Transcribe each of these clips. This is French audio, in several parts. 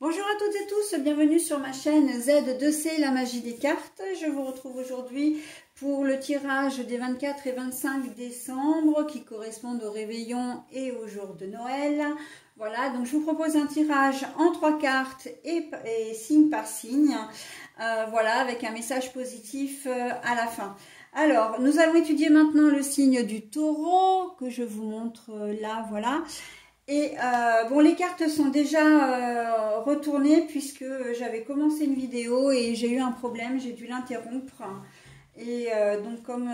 Bonjour à toutes et tous, bienvenue sur ma chaîne Z2C, la magie des cartes. Je vous retrouve aujourd'hui pour le tirage des 24 et 25 décembre qui correspondent au réveillon et au jour de Noël. Voilà, donc je vous propose un tirage en 3 cartes et signe par signe. Voilà, avec un message positif à la fin. Alors, nous allons étudier maintenant le signe du taureau que je vous montre là, voilà. Et bon, les cartes sont déjà retournées puisque j'avais commencé une vidéo et j'ai eu un problème, j'ai dû l'interrompre. Et donc comme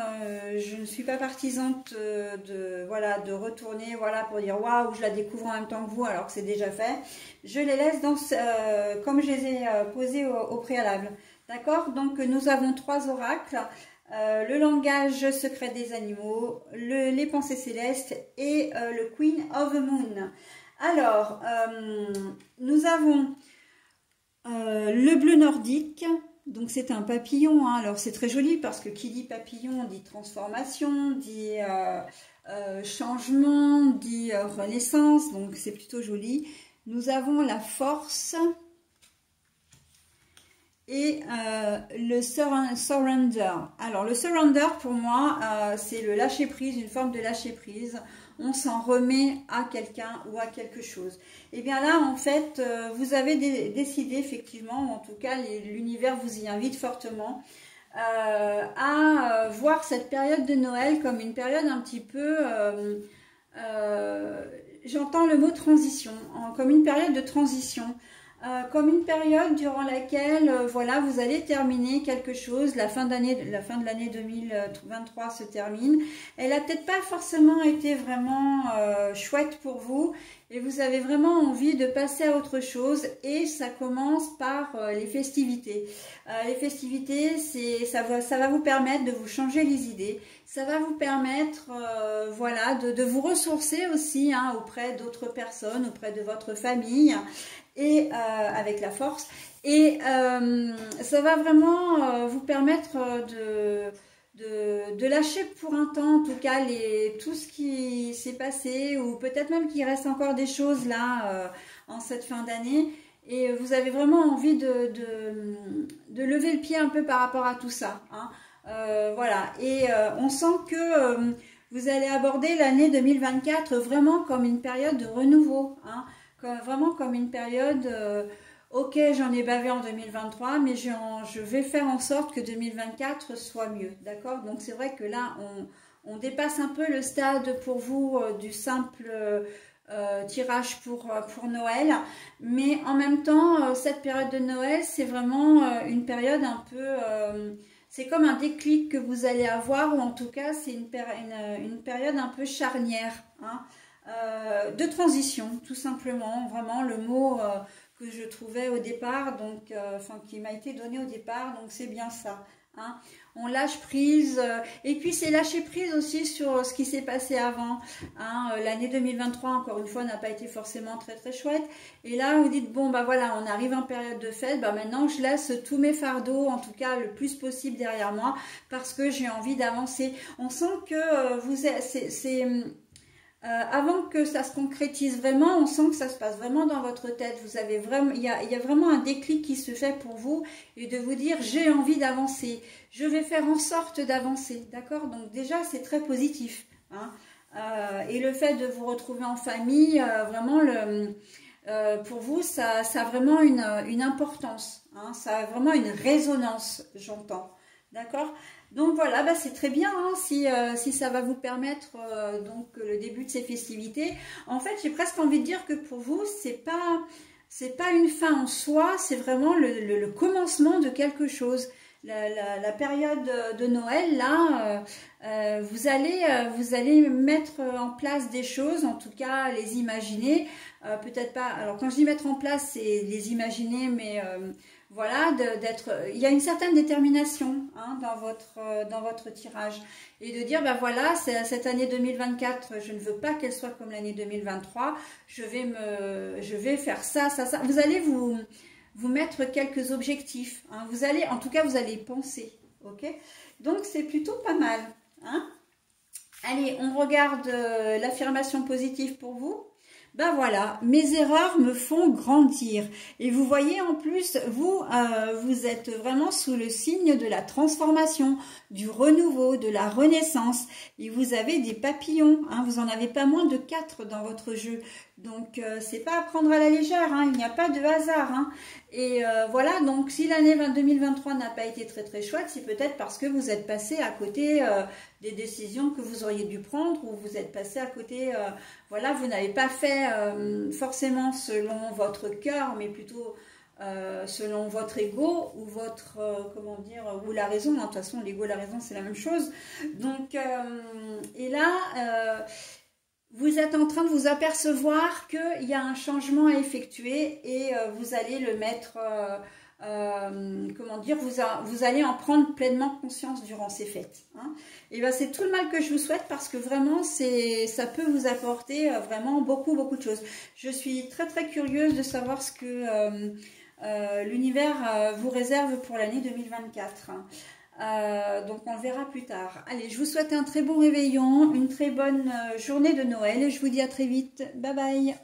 je ne suis pas partisante de retourner pour dire waouh, je la découvre en même temps que vous alors que c'est déjà fait, je les laisse comme je les ai posées au préalable. D'accord? Donc nous avons 3 oracles. Le langage secret des animaux, les pensées célestes et le Queen of the Moon. Alors, nous avons le bleu nordique, donc c'est un papillon, hein. Alors c'est très joli parce que qui dit papillon dit transformation, dit changement, dit renaissance, donc c'est plutôt joli. Nous avons la force et le surrender. Alors le surrender pour moi c'est le lâcher prise, une forme de lâcher prise. On s'en remet à quelqu'un ou à quelque chose. Et bien là en fait vous avez décidé effectivement, ou en tout cas l'univers vous y invite fortement à voir cette période de Noël comme une période un petit peu j'entends le mot transition, comme une période de transition. Comme une période durant laquelle voilà, vous allez terminer quelque chose, la fin de l'année 2023 se termine. Elle n'a peut-être pas forcément été vraiment chouette pour vous et vous avez vraiment envie de passer à autre chose et ça commence par les festivités. Les festivités, ça va vous permettre de vous changer les idées, ça va vous permettre voilà, de vous ressourcer aussi hein, auprès d'autres personnes, auprès de votre famille. Et avec la force et ça va vraiment vous permettre de lâcher pour un temps en tout cas tout ce qui s'est passé ou peut-être même qu'il reste encore des choses là en cette fin d'année et vous avez vraiment envie de lever le pied un peu par rapport à tout ça hein. Voilà et on sent que vous allez aborder l'année 2024 vraiment comme une période de renouveau hein. Vraiment comme une période, ok j'en ai bavé en 2023, mais je vais faire en sorte que 2024 soit mieux, d'accord? Donc c'est vrai que là on dépasse un peu le stade pour vous du simple tirage pour Noël, mais en même temps cette période de Noël c'est vraiment une période un peu... c'est comme un déclic que vous allez avoir, ou en tout cas c'est une période un peu charnière, hein. De transition tout simplement, vraiment le mot que je trouvais au départ, donc enfin qui m'a été donné au départ, donc c'est bien ça hein. On lâche prise et puis c'est lâcher prise aussi sur ce qui s'est passé avant hein. L'année 2023 encore une fois n'a pas été forcément très chouette et là vous dites bon bah voilà on arrive en période de fête, bah maintenant je laisse tous mes fardeaux en tout cas le plus possible derrière moi parce que j'ai envie d'avancer. On sent que avant que ça se concrétise vraiment, on sent que ça se passe vraiment dans votre tête. Vous avez vraiment, il y a vraiment un déclic qui se fait pour vous et de vous dire j'ai envie d'avancer, je vais faire en sorte d'avancer, d'accord? Donc déjà c'est très positif, hein. Et le fait de vous retrouver en famille, vraiment pour vous ça a vraiment une importance, hein. Ça a vraiment une résonance, j'entends, d'accord? Donc voilà, bah c'est très bien hein, si ça va vous permettre donc le début de ces festivités. En fait, j'ai presque envie de dire que pour vous, c'est pas une fin en soi, c'est vraiment le commencement de quelque chose. La période de Noël, là, vous allez mettre en place des choses, en tout cas les imaginer. Peut-être pas, alors quand je dis mettre en place, c'est les imaginer, mais... voilà, il y a une certaine détermination hein, dans votre tirage et de dire ben voilà, cette année 2024, je ne veux pas qu'elle soit comme l'année 2023, je vais faire ça. Vous allez vous mettre quelques objectifs, hein. En tout cas, vous allez penser, ok? Donc c'est plutôt pas mal, hein. Allez, on regarde l'affirmation positive pour vous. Ben voilà, mes erreurs me font grandir. Et vous voyez en plus, vous êtes vraiment sous le signe de la transformation, du renouveau, de la renaissance. Et vous avez des papillons, hein, vous en avez pas moins de 4 dans votre jeu. Donc c'est pas à prendre à la légère, hein, il n'y a pas de hasard. Hein. Et voilà, donc si l'année 2023 n'a pas été très très chouette, c'est peut-être parce que vous êtes passé à côté des décisions que vous auriez dû prendre, ou vous êtes passé à côté, voilà, vous n'avez pas fait forcément selon votre cœur, mais plutôt selon votre ego ou votre, comment dire, ou la raison. De toute façon, l'ego et la raison, c'est la même chose. Donc, et là, vous êtes en train de vous apercevoir qu'il y a un changement à effectuer et vous allez le mettre, comment dire, vous allez en prendre pleinement conscience durant ces fêtes. Hein. Et ben c'est tout le mal que je vous souhaite, parce que vraiment ça peut vous apporter vraiment beaucoup de choses. Je suis très très curieuse de savoir ce que l'univers vous réserve pour l'année 2024. Donc on le verra plus tard. Allez, je vous souhaite un très bon réveillon, une très bonne journée de Noël et je vous dis à très vite. Bye bye.